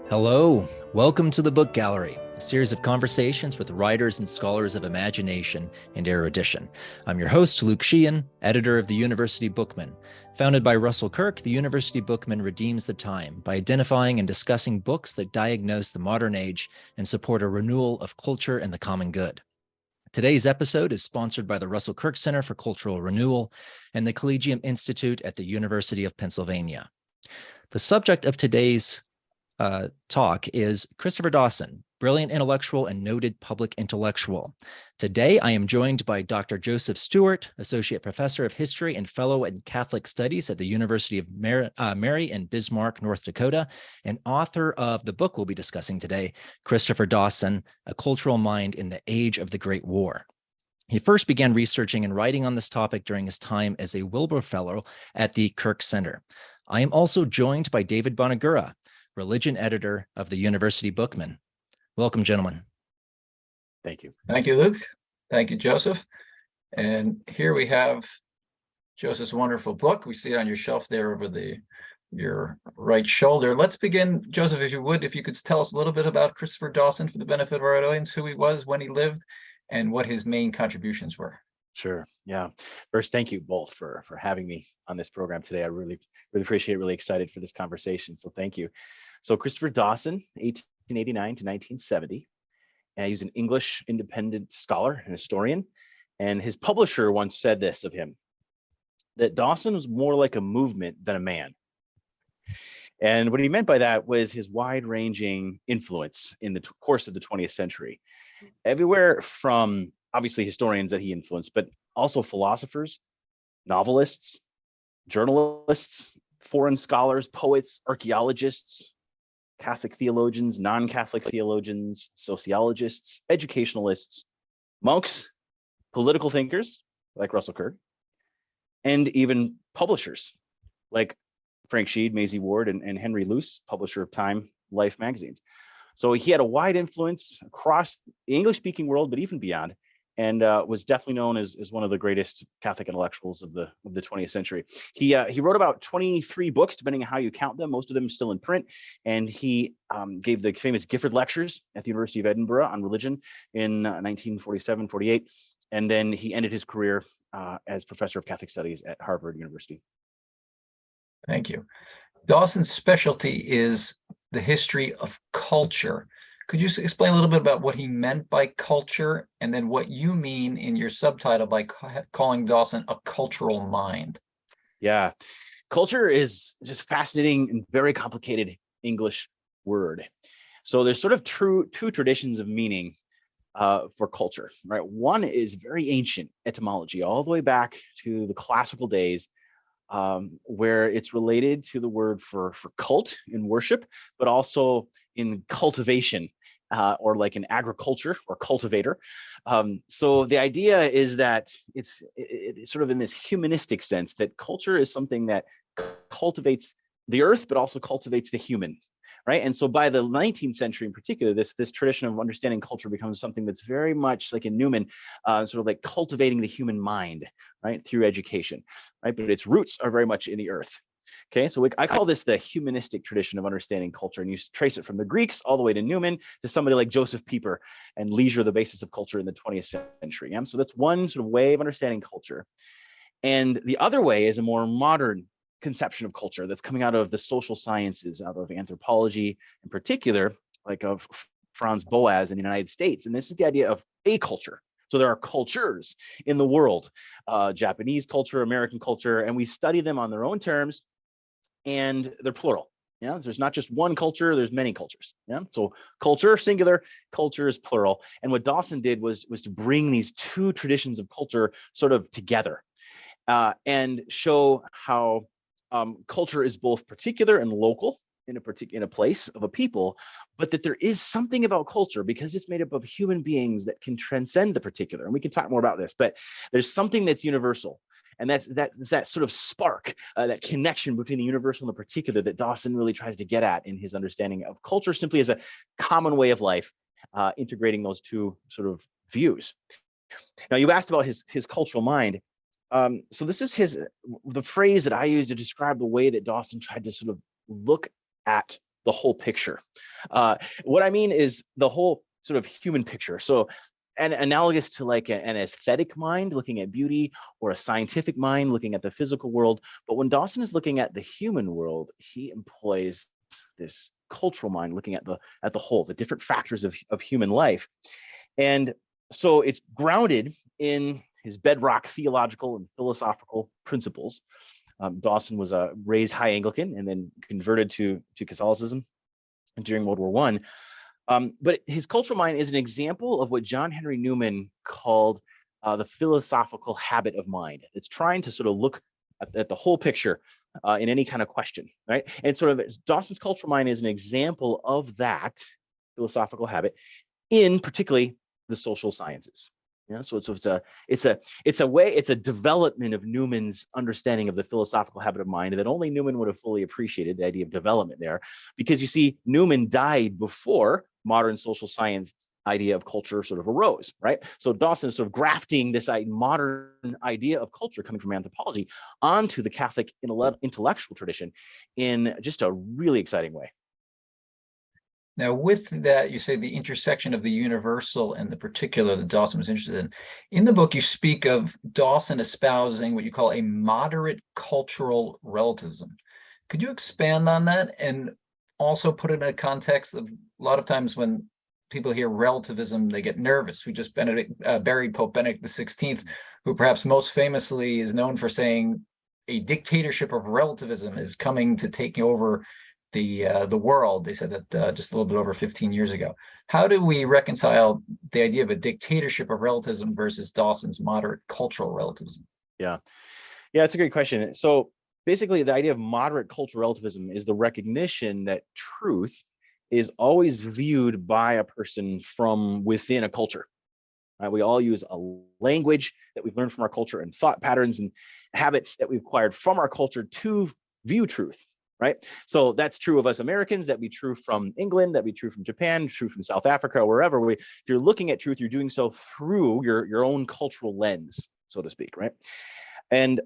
Hello, welcome to the Book Gallery, a series of conversations with writers and scholars of imagination and erudition. I'm your host, Luke Sheahan, editor of the University Bookman. Founded by Russell Kirk, the University Bookman redeems the time by identifying and discussing books that diagnose the modern age and support a renewal of culture and the common good. Today's episode is sponsored by the Russell Kirk Center for Cultural Renewal and the Collegium Institute at the University of Pennsylvania. The subject of today's talk is Christopher Dawson, brilliant intellectual and noted public intellectual. Today, I am joined by Dr. Joseph Stuart, Associate Professor of History and Fellow in Catholic Studies at the University of Mary in Bismarck, North Dakota, and author of the book we'll be discussing today, Christopher Dawson, A Cultural Mind in the Age of the Great War. He first began researching and writing on this topic during his time as a Wilbur Fellow at the Kirk Center. I am also joined by David Bonagura, religion editor of the University Bookman. Welcome, gentlemen. Thank you. Thank you, Luke. Thank you, Joseph. And here we have Joseph's wonderful book. We see it on your shelf there over your right shoulder. Let's begin, Joseph, if you could tell us a little bit about Christopher Dawson for the benefit of our audience, who he was, when he lived, and what his main contributions were. Sure. Yeah. First, thank you both for having me on this program today. I really appreciate it, really excited for this conversation. So thank you. So Christopher Dawson, 1889 to 1970. He was an English independent scholar and historian. And his publisher once said this of him, that Dawson was more like a movement than a man. And what he meant by that was his wide-ranging influence in the course of the 20th century. Everywhere from obviously historians that he influenced, but also philosophers, novelists, journalists, foreign scholars, poets, archaeologists, Catholic theologians, non-Catholic theologians, sociologists, educationalists, monks, political thinkers like Russell Kirk, and even publishers like Frank Sheed, Maisie Ward, and Henry Luce, publisher of Time, Life magazines. So he had a wide influence across the English-speaking world, but even beyond, and was definitely known as one of the greatest Catholic intellectuals of the 20th century. He wrote about 23 books, depending on how you count them. Most of them still in print, and he gave the famous Gifford Lectures at the University of Edinburgh on religion in 1947-48, and then he ended his career as professor of Catholic Studies at Harvard University. Thank you. Dawson's specialty is the history of culture. Could you explain a little bit about what he meant by culture, and then what you mean in your subtitle by calling Dawson a cultural mind? Yeah, culture is just fascinating and very complicated English word. So there's sort of two traditions of meaning for culture, right? One is very ancient etymology, all the way back to the classical days, where it's related to the word for cult in worship, but also in cultivation, or like in agriculture or cultivator. So the idea is that it's sort of in this humanistic sense that culture is something that cultivates the earth, but also cultivates the human, right? And so by the 19th century in particular, this tradition of understanding culture becomes something that's very much like in Newman, sort of like cultivating the human mind, right, through education, right? But its roots are very much in the earth. Okay, so I call this the humanistic tradition of understanding culture, and you trace it from the Greeks all the way to Newman to somebody like Joseph Pieper and leisure, the basis of culture in the 20th century. Yeah? So that's one sort of way of understanding culture. And the other way is a more modern conception of culture that's coming out of the social sciences, out of anthropology in particular, like of Franz Boas in the United States. And this is the idea of a culture. So there are cultures in the world, Japanese culture, American culture, and we study them on their own terms, and they're plural. Yeah, there's not just one culture, there's many cultures. Yeah, so culture, singular, culture is plural. And what Dawson did was to bring these two traditions of culture sort of together, and show how culture is both particular and local in a place of a people, but that there is something about culture, because it's made up of human beings, that can transcend the particular. And we can talk more about this, but there's something that's universal. And that's that sort of spark, that connection between the universal and the particular that Dawson really tries to get at in his understanding of culture simply as a common way of life, integrating those two sort of views. Now, you asked about his cultural mind. So this is the phrase that I use to describe the way that Dawson tried to sort of look at the whole picture. What I mean is the whole sort of human picture. So and analogous to like an aesthetic mind looking at beauty, or a scientific mind looking at the physical world. But when Dawson is looking at the human world, he employs this cultural mind looking at the whole, the different factors of human life. And so it's grounded in his bedrock theological and philosophical principles. Dawson was raised high Anglican and then converted to Catholicism during World War I. But his cultural mind is an example of what John Henry Newman called the philosophical habit of mind. It's trying to sort of look at the whole picture in any kind of question, right? And sort of Dawson's cultural mind is an example of that philosophical habit in particularly the social sciences. Yeah, so it's a development of Newman's understanding of the philosophical habit of mind that only Newman would have fully appreciated, the idea of development there, because you see, Newman died before modern social science idea of culture sort of arose, right? So Dawson is sort of grafting this modern idea of culture coming from anthropology onto the Catholic intellectual tradition in just a really exciting way. Now, with that, you say the intersection of the universal and the particular that Dawson was interested in. In the book, you speak of Dawson espousing what you call a moderate cultural relativism. Could you expand on that and also put it in a context of a lot of times when people hear relativism, they get nervous. We just buried Pope Benedict XVI, who perhaps most famously is known for saying a dictatorship of relativism is coming to take over the world. They said that just a little bit over 15 years ago. How do we reconcile the idea of a dictatorship of relativism versus Dawson's moderate cultural relativism? Yeah, it's a great question. So basically, the idea of moderate cultural relativism is the recognition that truth is always viewed by a person from within a culture. Right? We all use a language that we've learned from our culture and thought patterns and habits that we've acquired from our culture to view truth. Right. So that's true of us Americans, that be true from England, that be true from Japan, true from South Africa, wherever if you're looking at truth, you're doing so through your own cultural lens, so to speak. Right. And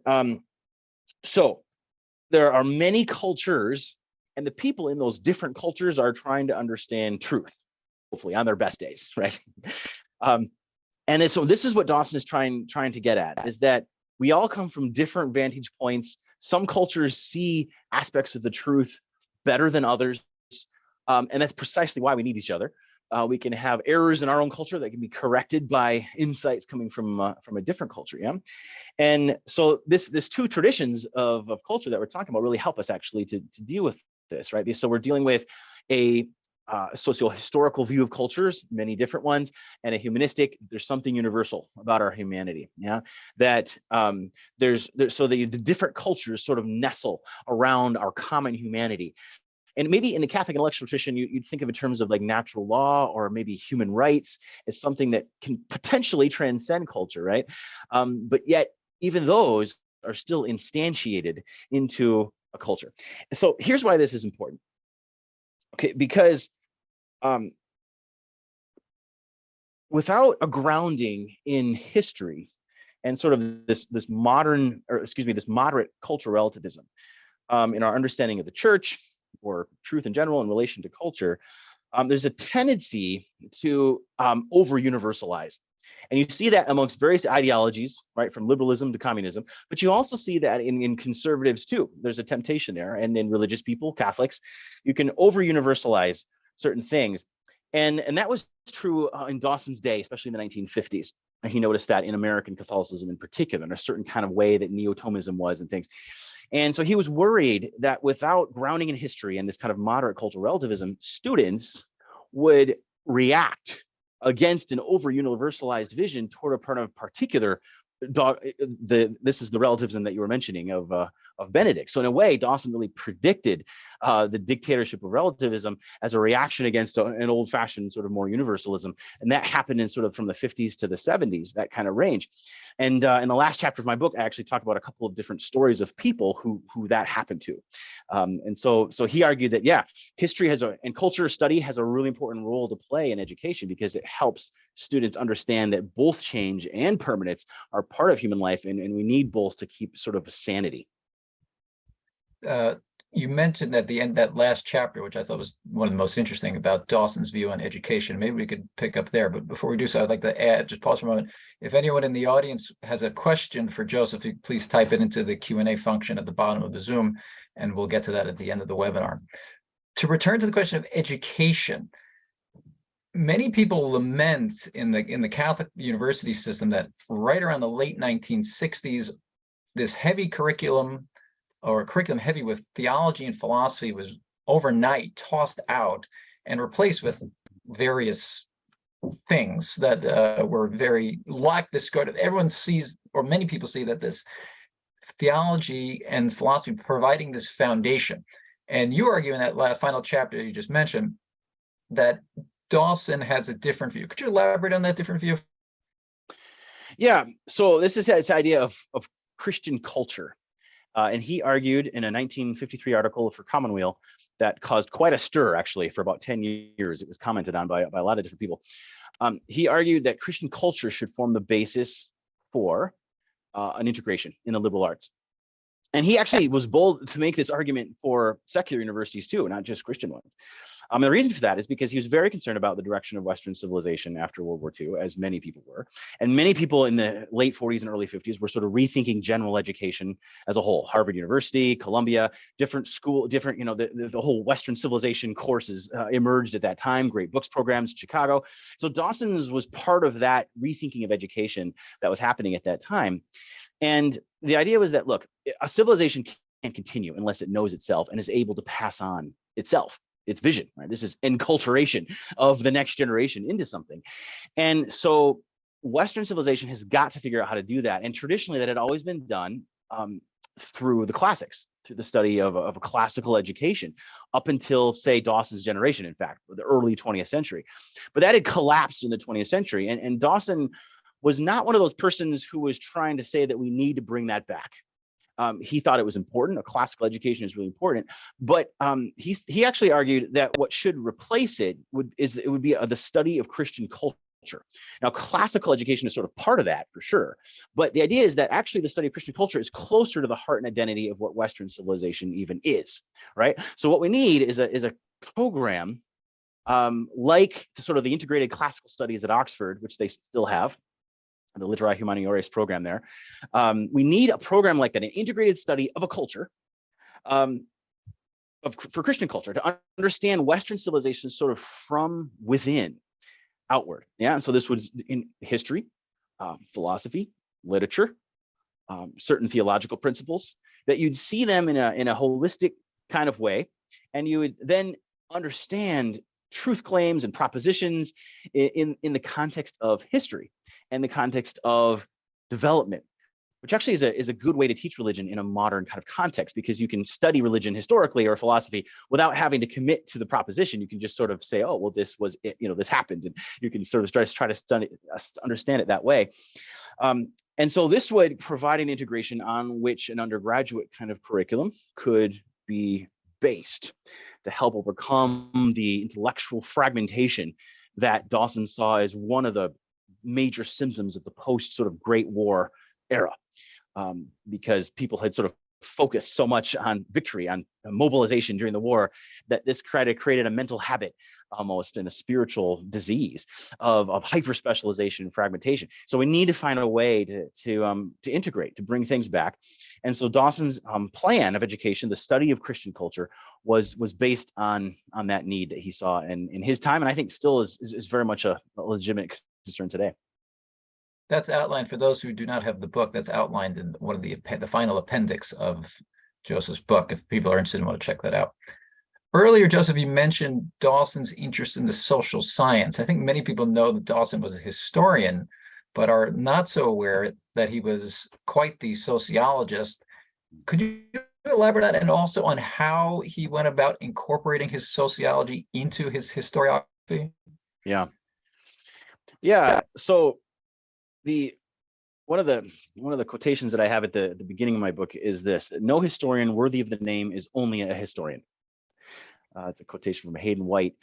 so there are many cultures, and the people in those different cultures are trying to understand truth, hopefully on their best days. Right. And so this is what Dawson is trying to get at, is that we all come from different vantage points. Some cultures see aspects of the truth better than others. And that's precisely why we need each other. We can have errors in our own culture that can be corrected by insights coming from a different culture. Yeah. And so this two traditions of culture that we're talking about really help us actually to deal with this, right? So we're dealing with a socio-historical view of cultures, many different ones, and a humanistic. There's something universal about our humanity. Yeah, that so the different cultures sort of nestle around our common humanity. And maybe in the Catholic intellectual tradition, you'd think of in terms of like natural law or maybe human rights as something that can potentially transcend culture, right? But yet, even those are still instantiated into a culture. And so here's why this is important. Okay, because without a grounding in history and sort of this moderate cultural relativism in our understanding of the church or truth in general in relation to culture, there's a tendency to over-universalize. And you see that amongst various ideologies, right, from liberalism to communism, but you also see that in conservatives too. There's a temptation there, and in religious people, Catholics, you can over-universalize certain things. And that was true in Dawson's day, especially in the 1950s. And he noticed that in American Catholicism in particular, in a certain kind of way that Neo-Thomism was and things. And so he was worried that without grounding in history and this kind of moderate cultural relativism, students would react against an over-universalized vision toward a part of particular. This is the relativism that you were mentioning of Benedict. So in a way, Dawson really predicted the dictatorship of relativism as a reaction against an old-fashioned sort of more universalism, and that happened in sort of from the 50s to the 70s, that kind of range. And in the last chapter of my book, I actually talk about a couple of different stories of people who that happened to. And so he argued that, yeah, history and culture study has a really important role to play in education because it helps students understand that both change and permanence are part of human life, and we need both to keep sort of sanity. you mentioned at the end, that last chapter, which I thought was one of the most interesting about Dawson's view on education. Maybe we could pick up there. But before we do so, I'd like to add, just pause for a moment. If anyone in the audience has a question for Joseph, please type it into the Q&A function at the bottom of the Zoom, and we'll get to that at the end of the webinar. To return to the question of education, many people lament in the Catholic university system that right around the late 1960s, this heavy curriculum, or curriculum heavy with theology and philosophy, was overnight tossed out and replaced with various things that were very like this. Everyone sees, or many people see, that this theology and philosophy providing this foundation. And you argue in that final chapter you just mentioned that Dawson has a different view. Could you elaborate on that different view? Yeah, so this is this idea of Christian culture. And he argued in a 1953 article for Commonweal that caused quite a stir, actually, for about 10 years. It was commented on by a lot of different people. He argued that Christian culture should form the basis for an integration in the liberal arts. And he actually was bold to make this argument for secular universities too, not just Christian ones. The reason for that is because he was very concerned about the direction of Western civilization after World War II, as many people were. And many people in the late 40s and early 50s were sort of rethinking general education as a whole. Harvard University, Columbia, different school, different, the whole Western civilization courses emerged at that time, great books programs in Chicago. So Dawson's was part of that rethinking of education that was happening at that time. And the idea was that, look, a civilization can't continue unless it knows itself and is able to pass on itself, its vision, right? This is enculturation of the next generation into something. And so Western civilization has got to figure out how to do that. And traditionally that had always been done through the classics, through the study of a classical education up until, say, Dawson's generation, in fact, the early 20th century. But that had collapsed in the 20th century. And Dawson was not one of those persons who was trying to say that we need to bring that back. He thought it was important. A classical education is really important, but he actually argued that what should replace it would be the study of Christian culture. Now, classical education is sort of part of that for sure, but the idea is that actually the study of Christian culture is closer to the heart and identity of what Western civilization even is, right? So what we need is a program like sort of the integrated classical studies at Oxford, which they still have, the Literae Humaniores program there. We need a program like that, an integrated study of a culture, for Christian culture, to understand Western civilization sort of from within outward. Yeah, and so this was in history, philosophy, literature, certain theological principles, that you'd see them in a holistic kind of way, and you would then understand truth claims and propositions in the context of history and the context of development, which actually is a good way to teach religion in a modern kind of context, because you can study religion historically or philosophy without having to commit to the proposition. You can just sort of say, oh, well, this was it, this happened, and you can sort of try to understand it that way. And so this would provide an integration on which an undergraduate kind of curriculum could be based to help overcome the intellectual fragmentation that Dawson saw as one of the major symptoms of the post sort of Great War era, because people had sort of focused so much on victory, on mobilization during the war, that this created a mental habit almost, and a spiritual disease of hyper specialization and fragmentation. So we need to find a way to integrate, to bring things back. And so Dawson's plan of education, the study of Christian culture, was based on that need that he saw in his time, and I think still is very much a legitimate concern today. That's outlined, for those who do not have the book, that's outlined in one of the final appendix of Joseph's book, if people are interested and want to check that out. Earlier, Joseph, you mentioned Dawson's interest in the social science. I think many people know that Dawson was a historian, but are not so aware that he was quite the sociologist. Could you elaborate on that, and also on how he went about incorporating his sociology into his historiography? Yeah. So one of the quotations that I have at the beginning of my book is this: that no historian worthy of the name is only a historian. It's a quotation from Hayden White.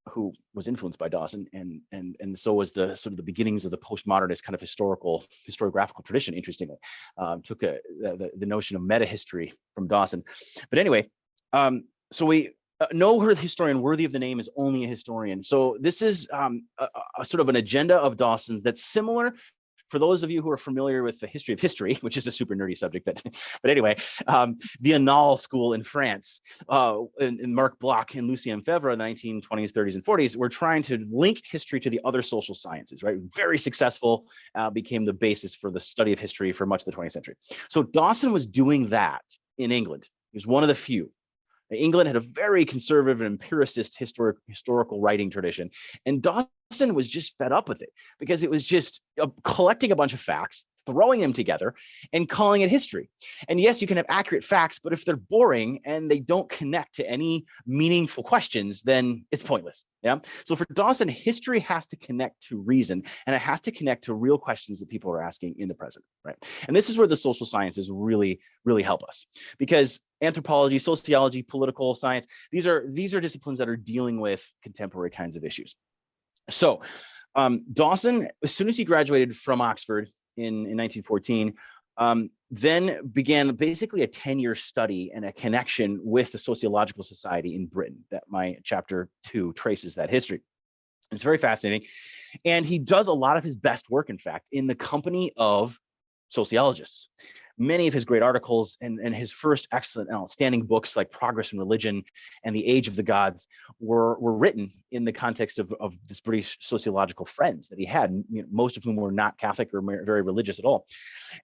who was influenced by Dawson, and so was the sort of the beginnings of the postmodernist kind of historiographical tradition. Interestingly, took the notion of meta history from Dawson. But anyway, so we no historian worthy of the name is only a historian. So this is a sort of an agenda of Dawson's that's similar. For those of you who are familiar with the history of history, which is a super nerdy subject, but anyway, the Annales school in France, in Marc Bloch and Lucien Febvre in the 1920s, 30s, and 40s, were trying to link history to the other social sciences, right? Very successful, became the basis for the study of history for much of the 20th century. So Dawson was doing that in England. He was one of the few. England had a very conservative and empiricist historical writing tradition, and Dawson was just fed up with it because it was just collecting a bunch of facts, throwing them together, and calling it history. And yes, you can have accurate facts, but if they're boring and they don't connect to any meaningful questions, then it's pointless. Yeah. So for Dawson, history has to connect to reason, and it has to connect to real questions that people are asking in the present, right? And this is where the social sciences really, really help us, because anthropology, sociology, political science, these are disciplines that are dealing with contemporary kinds of issues. So Dawson, as soon as he graduated from Oxford in 1914, then began basically a 10-year study and a connection with the Sociological Society in Britain. That my chapter 2 traces that history. It's very fascinating. And he does a lot of his best work, in fact, in the company of sociologists. Many of his great articles and his first excellent and outstanding books like Progress and Religion and The Age of the Gods were written in the context of this British sociological friends that he had, most of whom were not Catholic or very religious at all.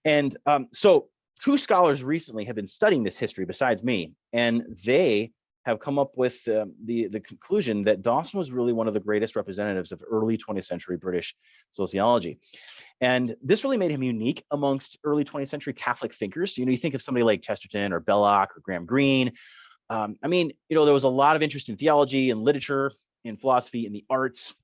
And so two scholars recently have been studying this history besides me, and they have come up with the conclusion that Dawson was really one of the greatest representatives of early 20th century British sociology. And this really made him unique amongst early 20th century Catholic thinkers. You think of somebody like Chesterton or Belloc or Graham Greene. There was a lot of interest in theology and literature, in philosophy, in the arts,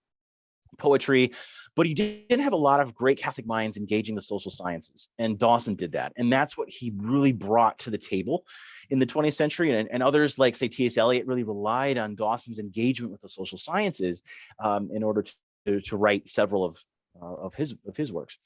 poetry, but he didn't have a lot of great Catholic minds engaging the social sciences. And Dawson did that. And that's what he really brought to the table in the 20th century. And others like, say, T.S. Eliot really relied on Dawson's engagement with the social sciences in order to write several of his works.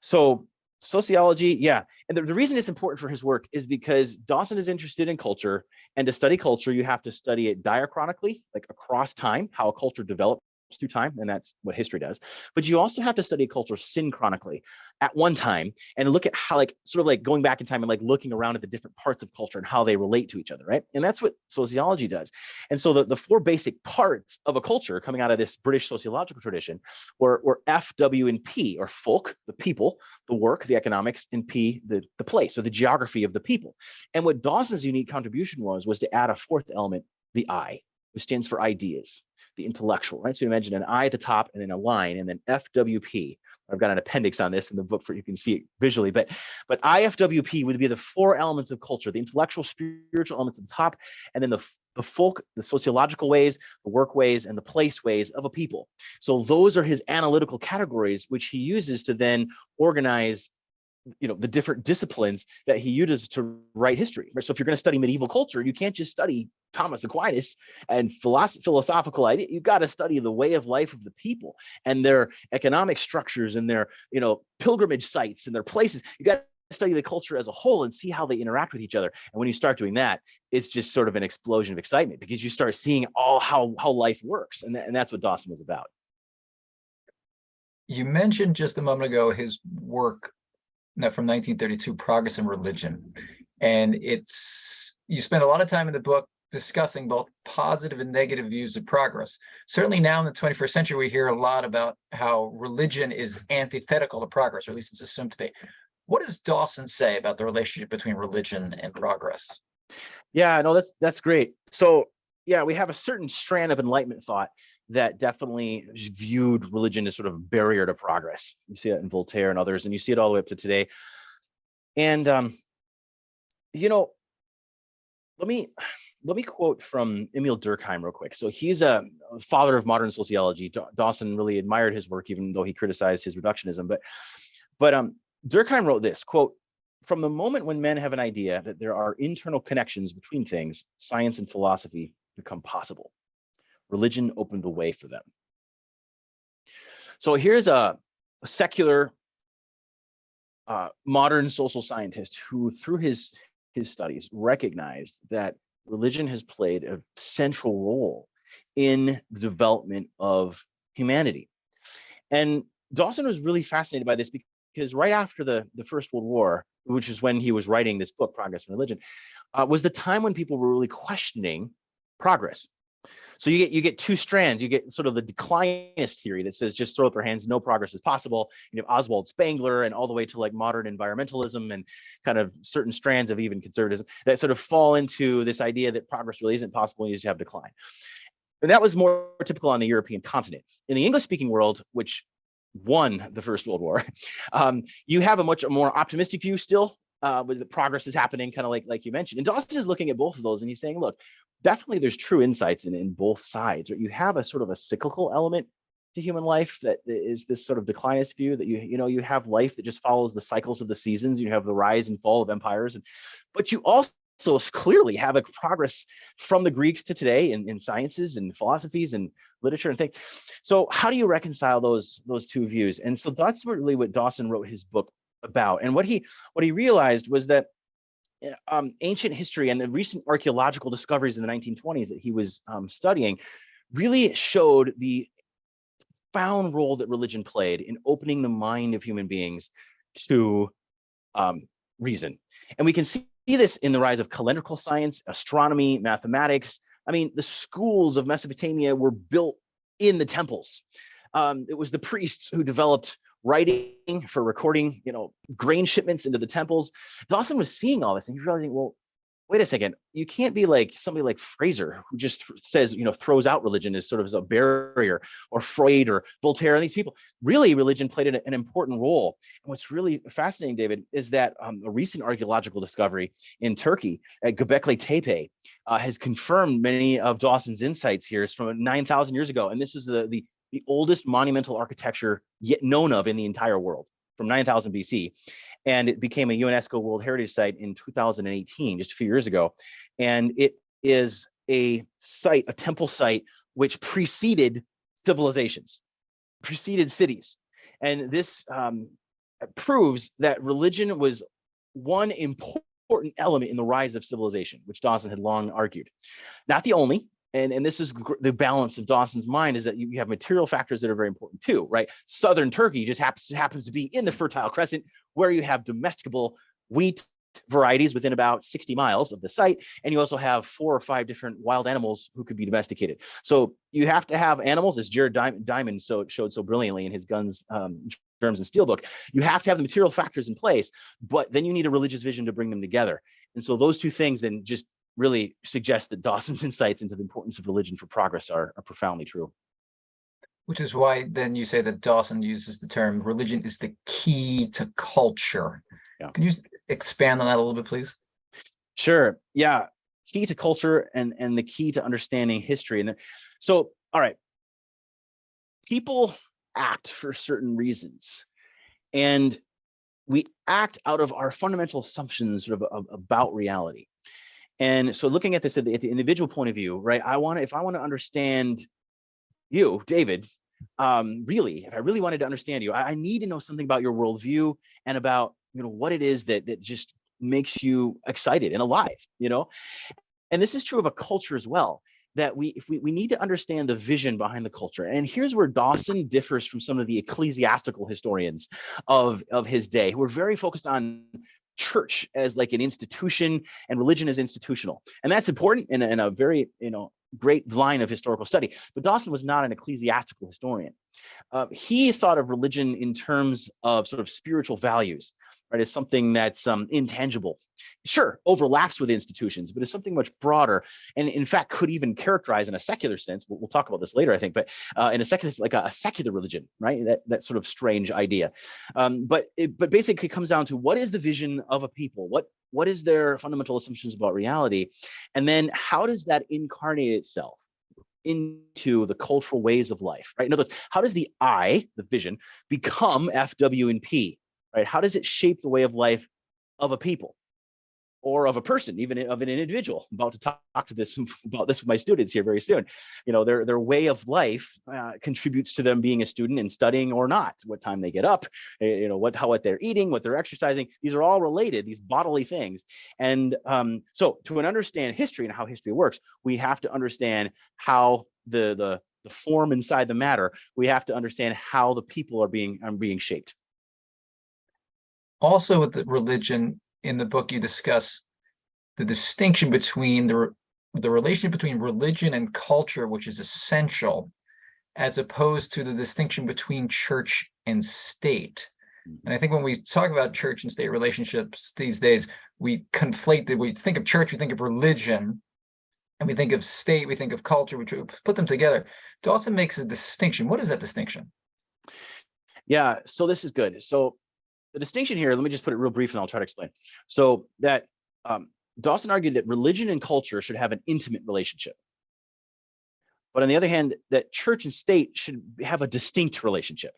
So sociology, yeah. And the reason it's important for his work is because Dawson is interested in culture, and to study culture, you have to study it diachronically, like across time, how a culture develops through time, and that's what history does. But you also have to study culture synchronically at one time and look at how, sort of going back in time and looking around at the different parts of culture and how they relate to each other, right? And that's what sociology does. And so the four basic parts of a culture coming out of this British sociological tradition were F, W, and P, or folk, the people, the work, the economics, and P, the place, or the geography of the people. And what Dawson's unique contribution was to add a fourth element, the I, which stands for ideas, the intellectual, right? So you imagine an I at the top and then a line, and then FWP. I've got an appendix on this in the book for you can see it visually, but IFWP would be the four elements of culture: the intellectual, spiritual elements at the top, and then the folk, the sociological ways, the work ways, and the place ways of a people. So those are his analytical categories, which he uses to then organize the different disciplines that he uses to write history. So if you're going to study medieval culture, you can't just study Thomas Aquinas and philosophical idea. You've got to study the way of life of the people and their economic structures and their pilgrimage sites and their places. You got to study the culture as a whole and see how they interact with each other. And when you start doing that, it's just sort of an explosion of excitement, because you start seeing all how life works. And that's what Dawson was about. You mentioned just a moment ago his work from 1932, Progress and Religion. And you spend a lot of time in the book discussing both positive and negative views of progress. Certainly now in the 21st century, we hear a lot about how religion is antithetical to progress, or at least it's assumed to be. What does Dawson say about the relationship between religion and progress? Yeah, no, that's great. So yeah, we have a certain strand of Enlightenment thought that definitely viewed religion as sort of a barrier to progress. You see that in Voltaire and others, and you see it all the way up to today. And let me quote from Emil Durkheim real quick. So he's a father of modern sociology. Dawson really admired his work, even though he criticized his reductionism. But Durkheim wrote this, quote, "From the moment when men have an idea that there are internal connections between things, science and philosophy become possible. religion opened the way for them. So here's a secular modern social scientist who, through his studies, recognized that religion has played a central role in the development of humanity. And Dawson was really fascinated by this because right after the First World War, which is when he was writing this book, Progress and Religion, was the time when people were really questioning progress. So you get two strands. You get sort of the declinist theory that says just throw up your hands, no progress is possible. You have Oswald Spengler and all the way to like modern environmentalism and kind of certain strands of even conservatism that sort of fall into this idea that progress really isn't possible. You just have decline. And that was more typical on the European continent. In the English-speaking world, which won the First World War, you have a much more optimistic view still, with the progress is happening, kind of like you mentioned. And Dawson is looking at both of those, and he's saying, look, definitely there's true insights in both sides. Right? You have a sort of a cyclical element to human life that is this sort of declinist view that you have life that just follows the cycles of the seasons. You have the rise and fall of empires, but you also clearly have a progress from the Greeks to today in sciences and philosophies and literature and things. So how do you reconcile those two views? And so that's really what Dawson wrote his book about. And what he realized was that ancient history and the recent archaeological discoveries in the 1920s that he was studying really showed the profound role that religion played in opening the mind of human beings to reason. And we can see this in the rise of calendrical science, astronomy, mathematics. I mean, the schools of Mesopotamia were built in the temples. It was the priests who developed writing for recording, grain shipments into the temples. Dawson was seeing all this and he's realizing, well, wait a second, you can't be like somebody like Fraser who just says, throws out religion as sort of as a barrier, or Freud or Voltaire. And these people, really, religion played an important role. And what's really fascinating, David, is that a recent archaeological discovery in Turkey at Göbekli Tepe has confirmed many of Dawson's insights here. It's from 9,000 years ago. And this is the oldest monumental architecture yet known of in the entire world, from 9,000 BC. And it became a UNESCO World Heritage Site in 2018, just a few years ago. And it is a temple site, which preceded civilizations, preceded cities. And this proves that religion was one important element in the rise of civilization, which Dawson had long argued. Not the only. And this is the balance of Dawson's mind, is that you have material factors that are very important too, right? Southern Turkey just happens to be in the Fertile Crescent, where you have domesticable wheat varieties within about 60 miles of the site. And you also have 4 or 5 different wild animals who could be domesticated. So you have to have animals, as Jared Diamond showed so brilliantly in his Guns, Germs, and Steel book. You have to have the material factors in place, but then you need a religious vision to bring them together. And so those two things then just really suggest that Dawson's insights into the importance of religion for progress are profoundly true. Which is why then you say that Dawson uses the term religion is the key to culture. Yeah. Can you expand on that a little bit, please? Sure. Yeah. Key to culture and the key to understanding history. And so, all right, people act for certain reasons. And we act out of our fundamental assumptions sort of about reality. And so looking at this at the individual point of view, right? If I want to understand you, David, if I really wanted to understand you, I need to know something about your worldview and about, what it is that just makes you excited and alive, And this is true of a culture as well, that we need to understand the vision behind the culture. And here's where Dawson differs from some of the ecclesiastical historians of his day, who are very focused on church as like an institution and religion as institutional. And that's important in a very, great line of historical study. But Dawson was not an ecclesiastical historian. He thought of religion in terms of sort of spiritual values, right? As something that's intangible. Sure, overlaps with institutions, but it's something much broader, and in fact could even characterize in a secular sense. We'll talk about this later, I think, but in a secular, like a secular religion, right? That sort of strange idea. But basically it comes down to what is the vision of a people? What is their fundamental assumptions about reality? And then how does that incarnate itself into the cultural ways of life, right? In other words, how does the I, the vision, become F, W, and P, right? How does it shape the way of life of a people? or of a person, even of an individual. I'm about to talk about this with my students here very soon. Their way of life contributes to them being a student and studying or not. What time they get up, what they're eating, what they're exercising. These are all related, these bodily things. And so to understand history and how history works, we have to understand how the form inside the matter. We have to understand how the people are being shaped. Also, with the religion, in the book, you discuss the distinction between the relationship between religion and culture, which is essential, as opposed to the distinction between church and state. And I think when we talk about church and state relationships these days, we conflate that. We think of church, we think of religion, and we think of state, we think of culture, we put them together. Dawson makes a distinction. What is that distinction? Yeah, so this is good. So the distinction here, let me just put it real brief and I'll try to explain. So that Dawson argued that religion and culture should have an intimate relationship. But on the other hand, that church and state should have a distinct relationship.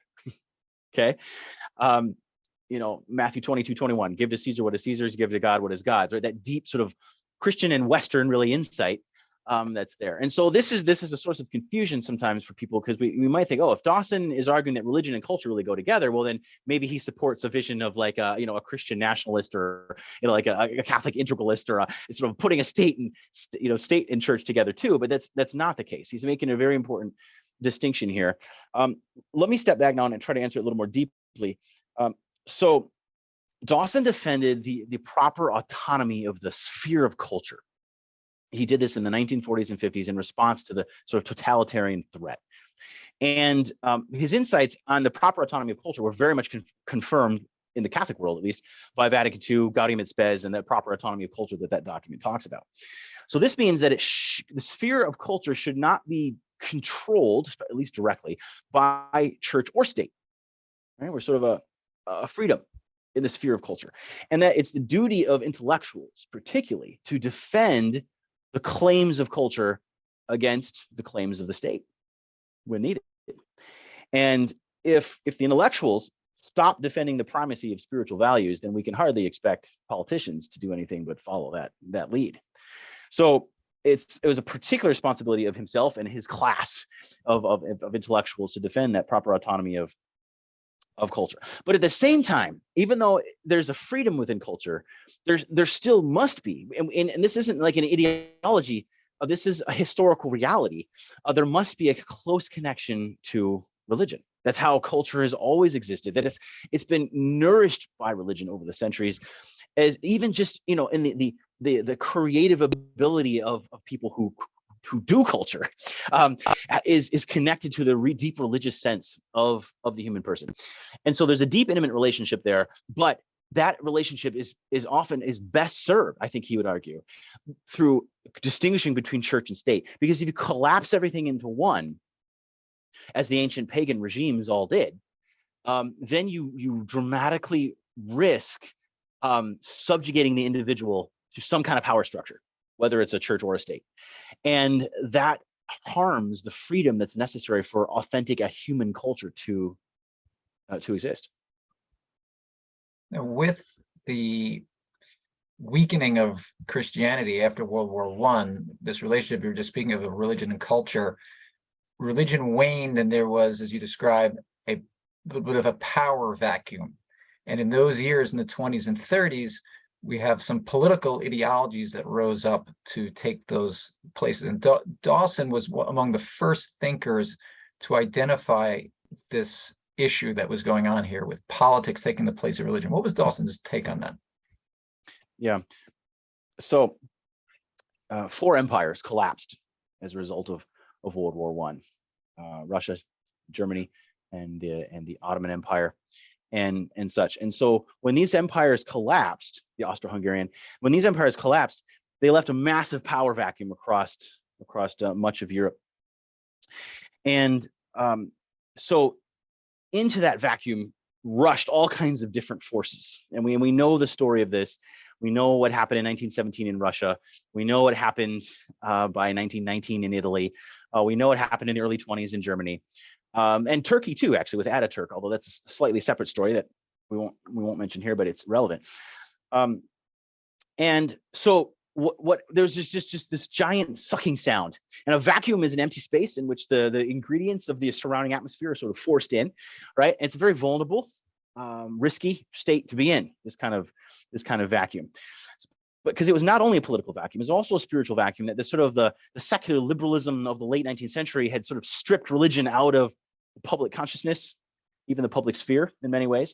Okay. Matthew 22:21, give to Caesar what is Caesar's, give to God what is God's, right? That deep sort of Christian and Western really insight that's there. And so this is a source of confusion sometimes for people, because we might think, oh, if Dawson is arguing that religion and culture really go together, well, then maybe he supports a vision of like a Christian nationalist, or like a Catholic integralist, or sort of putting a state and church together too. But that's not the case. He's making a very important distinction here. Let me step back now and try to answer it a little more deeply. So Dawson defended the proper autonomy of the sphere of culture. He did this in the 1940s and 50s in response to the sort of totalitarian threat. And his insights on the proper autonomy of culture were very much confirmed, in the Catholic world at least, by Vatican II, Gaudium et Spes, and that proper autonomy of culture that document talks about. So this means that the sphere of culture should not be controlled, at least directly, by church or state. Right? We're sort of a freedom in the sphere of culture. And that it's the duty of intellectuals, particularly, to defend the claims of culture against the claims of the state when needed. And if the intellectuals stop defending the primacy of spiritual values, then we can hardly expect politicians to do anything but follow that lead. So it was a particular responsibility of himself and his class of intellectuals to defend that proper autonomy of culture. But at the same time, even though there's a freedom within culture, there still must be, and this isn't like an ideology, this is a historical reality. There must be a close connection to religion. That's how culture has always existed, that it's been nourished by religion over the centuries, as even just in the creative ability of people who do culture is connected to the deep religious sense of the human person. And so there's a deep intimate relationship there, but that relationship is best served, I think he would argue, through distinguishing between church and state. Because if you collapse everything into one, as the ancient pagan regimes all did, then you dramatically risk subjugating the individual to some kind of power structure, whether it's a church or a state. And that harms the freedom that's necessary for authentic human culture to exist. Now, with the weakening of Christianity after World War I, this relationship you were just speaking of religion and culture, religion waned, and there was, as you described, a little bit of a power vacuum. And in those years, in the 20s and 30s, we have some political ideologies that rose up to take those places. And Dawson was among the first thinkers to identify this issue that was going on here with politics taking the place of religion. What was Dawson's take on that? Yeah. So 4 empires collapsed as a result of World War I. Russia, Germany, and the Ottoman Empire, and such. And so when these empires collapsed, the Austro-Hungarian, when these empires collapsed, they left a massive power vacuum across much of Europe. And so into that vacuum rushed all kinds of different forces. And we know the story of this. We know what happened in 1917 in Russia. We know what happened by 1919 in Italy. We know what happened in the early 20s in Germany. And Turkey too, actually, with Ataturk, although that's a slightly separate story that we won't mention here, but it's relevant. And so what there's just this giant sucking sound, and a vacuum is an empty space in which the ingredients of the surrounding atmosphere are sort of forced in, right? And it's a very vulnerable, risky state to be in, this kind of vacuum. But because it was not only a political vacuum, it was also a spiritual vacuum, that the sort of the secular liberalism of the late 19th century had sort of stripped religion out of public consciousness, even the public sphere in many ways.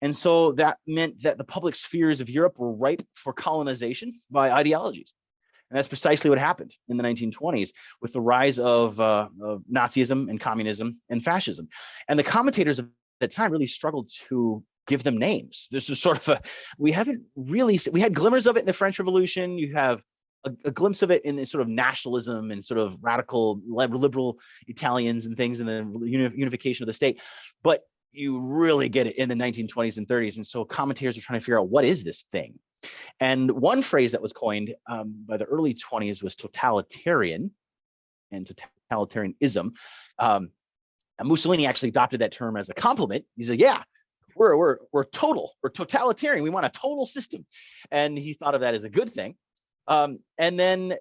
And so that meant that the public spheres of Europe were ripe for colonization by ideologies. And that's precisely what happened in the 1920s with the rise of Nazism and communism and fascism. And the commentators of that time really struggled to give them names. This is sort of we had glimmers of it in the French Revolution. You have a glimpse of it in the sort of nationalism and sort of radical liberal Italians and things in the unification of the state. But you really get it in the 1920s and 30s. And so commentators are trying to figure out, what is this thing? And one phrase that was coined by the early 20s was totalitarian and totalitarianism. And Mussolini actually adopted that term as a compliment. He said, yeah, we're totalitarian. We want a total system. And he thought of that as a good thing. And then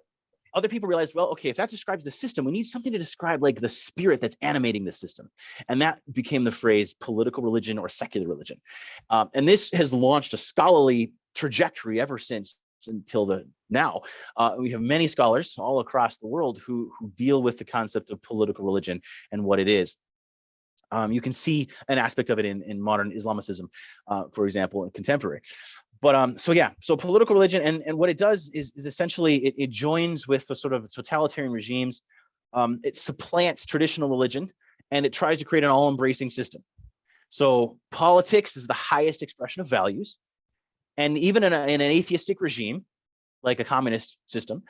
other people realized, well, okay, if that describes the system, we need something to describe like the spirit that's animating the system. And that became the phrase political religion or secular religion. And this has launched a scholarly trajectory ever since until now. We have many scholars all across the world who deal with the concept of political religion and what it is. You can see an aspect of it in modern Islamicism, for example, in contemporary. But so political religion, and what it does is essentially it joins with the sort of totalitarian regimes. It supplants traditional religion, and it tries to create an all-embracing system. So politics is the highest expression of values, and even in an atheistic regime, like a communist system,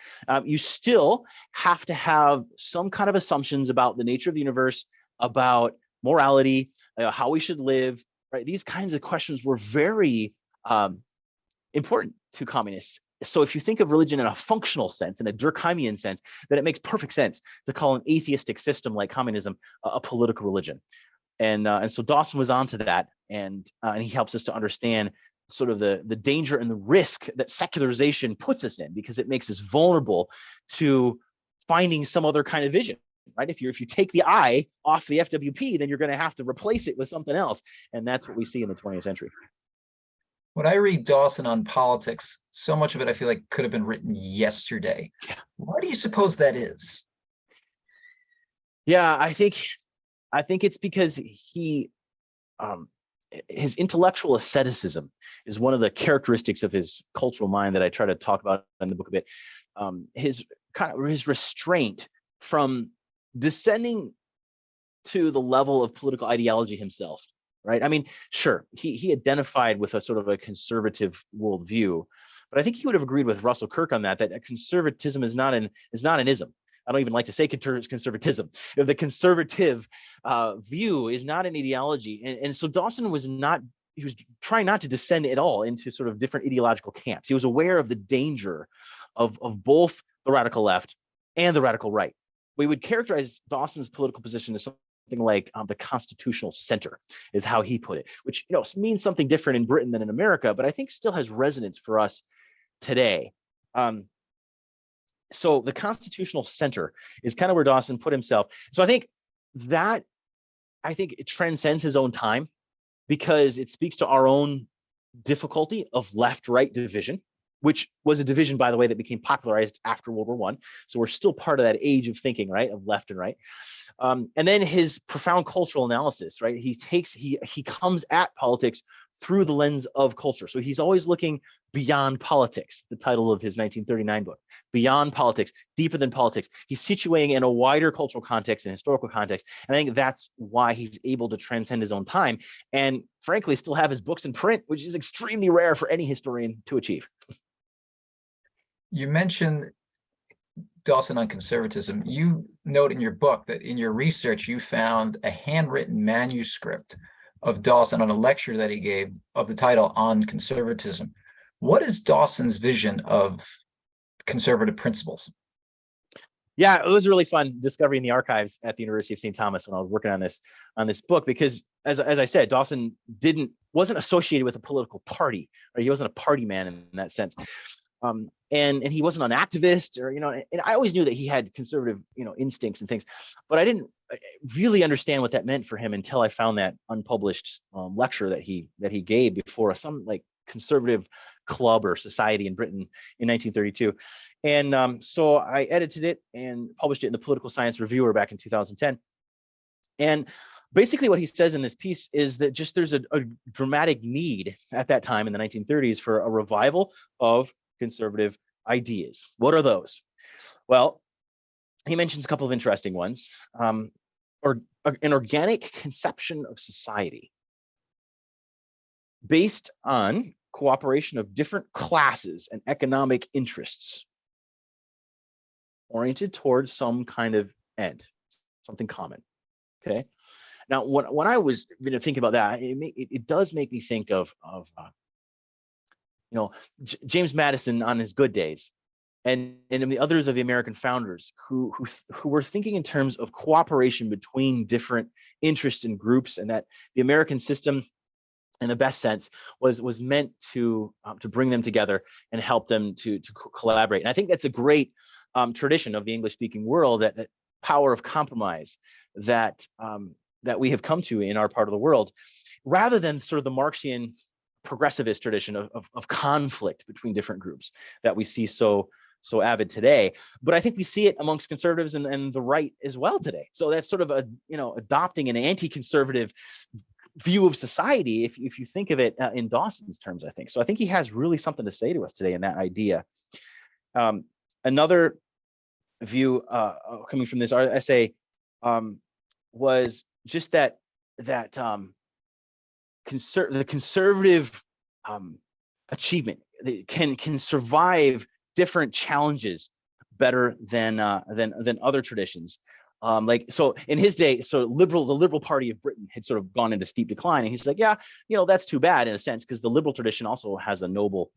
you still have to have some kind of assumptions about the nature of the universe, about morality, how we should live, right? These kinds of questions were very important to communists. So if you think of religion in a functional sense, in a Durkheimian sense, then it makes perfect sense to call an atheistic system like communism a political religion. And so Dawson was onto that, and he helps us to understand sort of the danger and the risk that secularization puts us in, because it makes us vulnerable to finding some other kind of vision. Right? If you take the I off the FWP, then you're going to have to replace it with something else, and that's what we see in the 20th century. When I read Dawson on politics, so much of it I feel like could have been written yesterday. Yeah. Why do you suppose that is? Yeah, I think it's because his intellectual asceticism is one of the characteristics of his cultural mind that I try to talk about in the book a bit. His restraint from descending to the level of political ideology himself, right? I mean, sure, he identified with a sort of a conservative worldview, but I think he would have agreed with Russell Kirk on that conservatism is not an ism. I don't even like to say conservatism. The conservative view is not an ideology, and so Dawson was trying not to descend at all into sort of different ideological camps. He was aware of the danger of both the radical left and the radical right. We would characterize Dawson's political position as something like the constitutional center, is how he put it, which means something different in Britain than in America, but I think still has resonance for us today. So the constitutional center is kind of where Dawson put himself. So I think it transcends his own time, because it speaks to our own difficulty of left-right division, which was a division, by the way, that became popularized after World War I. So we're still part of that age of thinking, right, of left and right. And then his profound cultural analysis, right? He comes at politics through the lens of culture. So he's always looking beyond politics, the title of his 1939 book, Beyond Politics, Deeper Than Politics. He's situating in a wider cultural context and historical context. And I think that's why he's able to transcend his own time and, frankly, still have his books in print, which is extremely rare for any historian to achieve. You mentioned Dawson on conservatism. You note in your book that in your research, you found a handwritten manuscript of Dawson on a lecture that he gave of the title On Conservatism. What is Dawson's vision of conservative principles? Yeah, it was really fun discovering the archives at the University of St. Thomas when I was working on this book, because as I said, Dawson wasn't associated with a political party, right? He wasn't a party man in that sense. And he wasn't an activist, or and I always knew that he had conservative instincts and things, but I didn't really understand what that meant for him until I found that unpublished lecture that he gave before some like conservative club or society in Britain in 1932. And so I edited it and published it in the Political Science Reviewer back in 2010. And basically what he says in this piece is that just there's a dramatic need at that time in the 1930s for a revival of conservative ideas. What are those? Well, he mentions a couple of interesting ones. Or an organic conception of society based on cooperation of different classes and economic interests oriented towards some kind of end, something common. Okay. Now, when I was thinking about that, it does make me think of James Madison on his good days, and the others of the American founders who were thinking in terms of cooperation between different interests and groups, and that the American system, in the best sense, was meant to bring them together and help them to collaborate. And I think that's a great tradition of the English-speaking world, that power of compromise that we have come to in our part of the world, rather than sort of the Marxian progressivist tradition of conflict between different groups that we see so avid today. But I think we see it amongst conservatives and the right as well today. So that's sort of adopting an anti-conservative view of society, if you think of it in Dawson's terms, I think. So I think he has really something to say to us today in that idea. Another view coming from this essay was just that the conservative achievement can survive different challenges better than other traditions. So in his day, the Liberal Party of Britain had sort of gone into steep decline, and he's like, yeah, that's too bad in a sense, because the liberal tradition also has a noble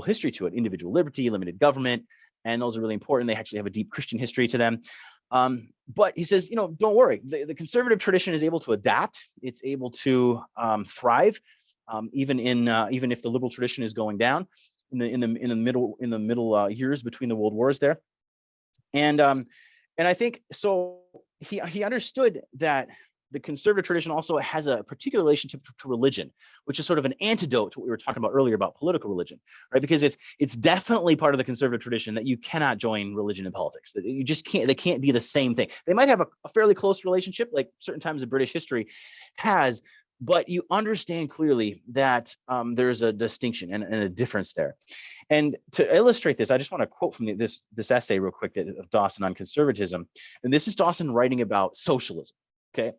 history to it: individual liberty, limited government, and those are really important. They actually have a deep Christian history to them. But he says, don't worry. The conservative tradition is able to adapt. It's able to thrive, even if the liberal tradition is going down in the middle years between the world wars there. And I think so. He understood that the conservative tradition also has a particular relationship to religion, which is sort of an antidote to what we were talking about earlier about political religion, right? Because it's definitely part of the conservative tradition that you cannot join religion and politics. That you just can't. They can't be the same thing. They might have a fairly close relationship, like certain times of British history has, but you understand clearly that there's a distinction and a difference there. And to illustrate this, I just want to quote from this essay real quick of Dawson on conservatism. And this is Dawson writing about socialism. Okay.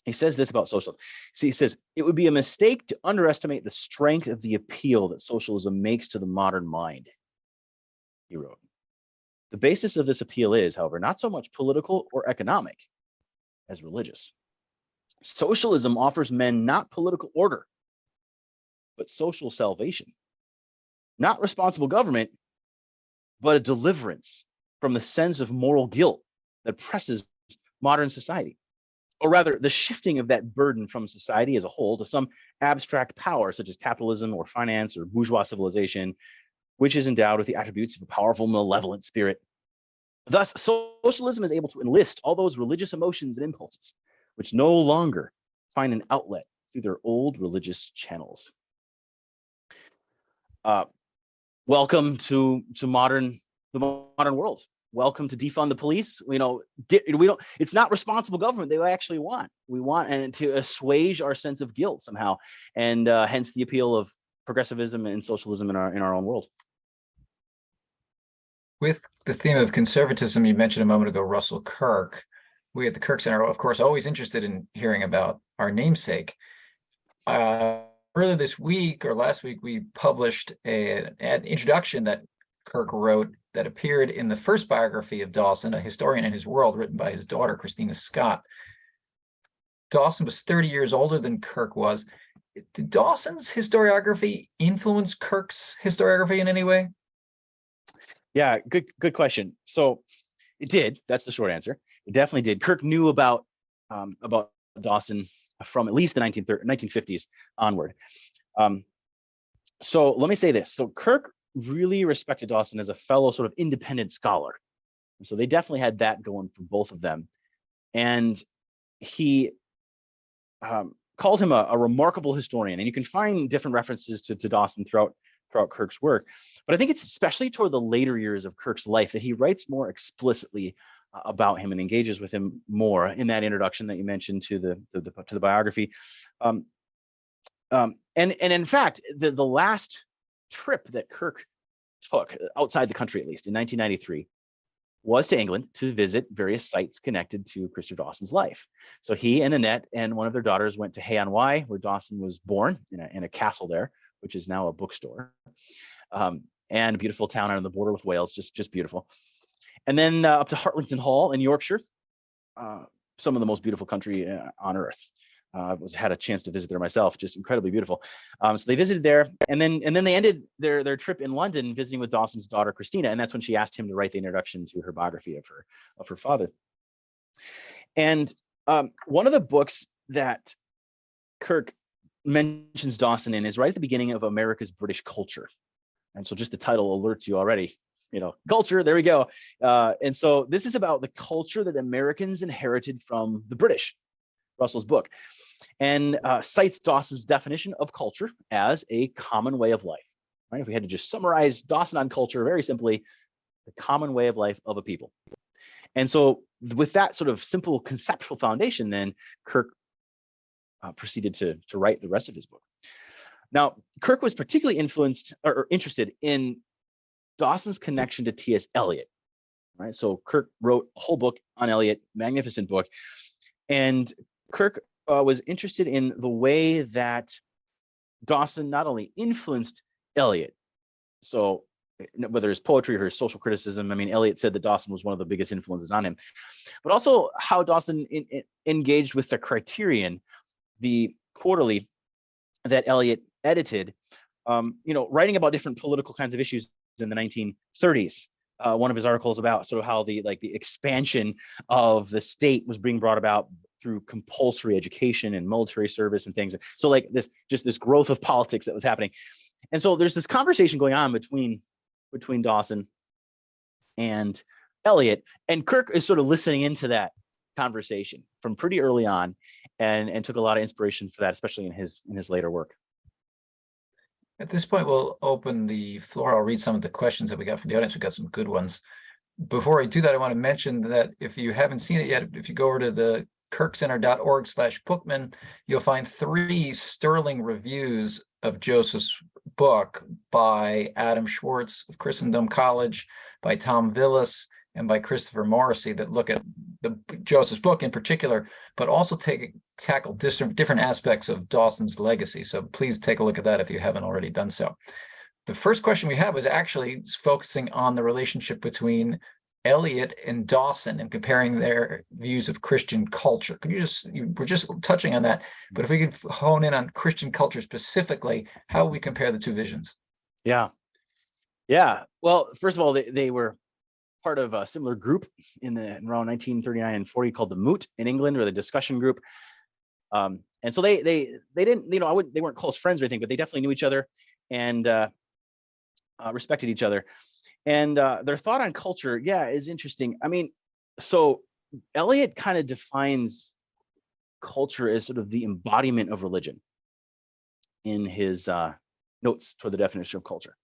He says this about socialism. See, he says, it would be a mistake to underestimate the strength of the appeal that socialism makes to the modern mind, he wrote. The basis of this appeal is, however, not so much political or economic as religious. Socialism offers men not political order, but social salvation. Not responsible government, but a deliverance from the sense of moral guilt that presses modern society. Or rather, the shifting of that burden from society as a whole to some abstract power, such as capitalism or finance or bourgeois civilization, which is endowed with the attributes of a powerful, malevolent spirit. Thus, socialism is able to enlist all those religious emotions and impulses, which no longer find an outlet through their old religious channels. Welcome to the modern world. Welcome to defund the police. It's not responsible government they actually want. We want and to assuage our sense of guilt somehow, and hence the appeal of progressivism and socialism in our own world. With the theme of conservatism, you mentioned a moment ago Russell Kirk. We at the Kirk Center, of course, always interested in hearing about our namesake. Earlier this week or last week, we published an introduction that Kirk wrote that appeared in the first biography of Dawson, A Historian in His World, written by his daughter, Christina Scott. Dawson was 30 years older than Kirk was. Did Dawson's historiography influence Kirk's historiography in any way? Yeah, good question. So it did. That's the short answer. It definitely did. Kirk knew about Dawson from at least the 1950s onward. So let me say this. So Kirk really respected Dawson as a fellow sort of independent scholar. And so they definitely had that going for both of them. And he called him a remarkable historian. And you can find different references to Dawson throughout Kirk's work. But I think it's especially toward the later years of Kirk's life that he writes more explicitly about him and engages with him more in that introduction that you mentioned to the biography. And in fact, the last trip that Kirk took outside the country, at least in 1993, was to England to visit various sites connected to Christopher Dawson's life. So he and Annette and one of their daughters went to Hay-on-Wye, where Dawson was born, in a castle there, which is now a bookstore, and a beautiful town out on the border with Wales, just beautiful. And then up to Hartlington Hall in Yorkshire, some of the most beautiful country on earth. Had a chance to visit there myself, just incredibly beautiful. So they visited there, and then they ended their trip in London visiting with Dawson's daughter Christina, and that's when she asked him to write the introduction to her biography of her father. And one of the books that Kirk mentions Dawson in is right at the beginning of America's British Culture, and so just the title alerts you already. Culture, there we go. And so this is about the culture that Americans inherited from the British, Russell's book, and cites Dawson's definition of culture as a common way of life. Right? If we had to just summarize Dawson on culture very simply, the common way of life of a people. And so with that sort of simple conceptual foundation, then Kirk proceeded to write the rest of his book. Now, Kirk was particularly influenced or interested in Dawson's connection to T.S. Eliot, right? So Kirk wrote a whole book on Eliot, magnificent book. And Kirk was interested in the way that Dawson not only influenced Eliot, so whether his poetry or his social criticism, I mean, Eliot said that Dawson was one of the biggest influences on him, but also how Dawson engaged with the Criterion, the quarterly that Eliot edited, writing about different political kinds of issues in the 1930s. One of his articles about sort of how the expansion of the state was being brought about through compulsory education and military service and things. So this growth of politics that was happening. And so there's this conversation going on between Dawson and Eliot, and Kirk is sort of listening into that conversation from pretty early on, and took a lot of inspiration for that, especially in his later work. At this point, we'll open the floor. I'll read some of the questions that we got from the audience. We got some good ones. Before I do that, I want to mention that if you haven't seen it yet, if you go over to the kirkcenter.org/Bookman, you'll find 3 sterling reviews of Joseph's book by Adam Schwartz of Christendom College, by Tom Villas, and by Christopher Morrissey that look at Joseph's book in particular, but also tackle different aspects of Dawson's legacy. So please take a look at that if you haven't already done so. The first question we have is actually focusing on the relationship between Eliot and Dawson and comparing their views of Christian culture. Could we're just touching on that, but if we could hone in on Christian culture specifically, how would we compare the two visions? Yeah. Well, first of all, they were part of a similar group in around 1939 and 40 called the Moot in England, or the discussion group. And so they didn't, they weren't close friends or anything, but they definitely knew each other and respected each other. And their thought on culture, is interesting. I mean, so Eliot kind of defines culture as sort of the embodiment of religion in his notes toward the definition of culture.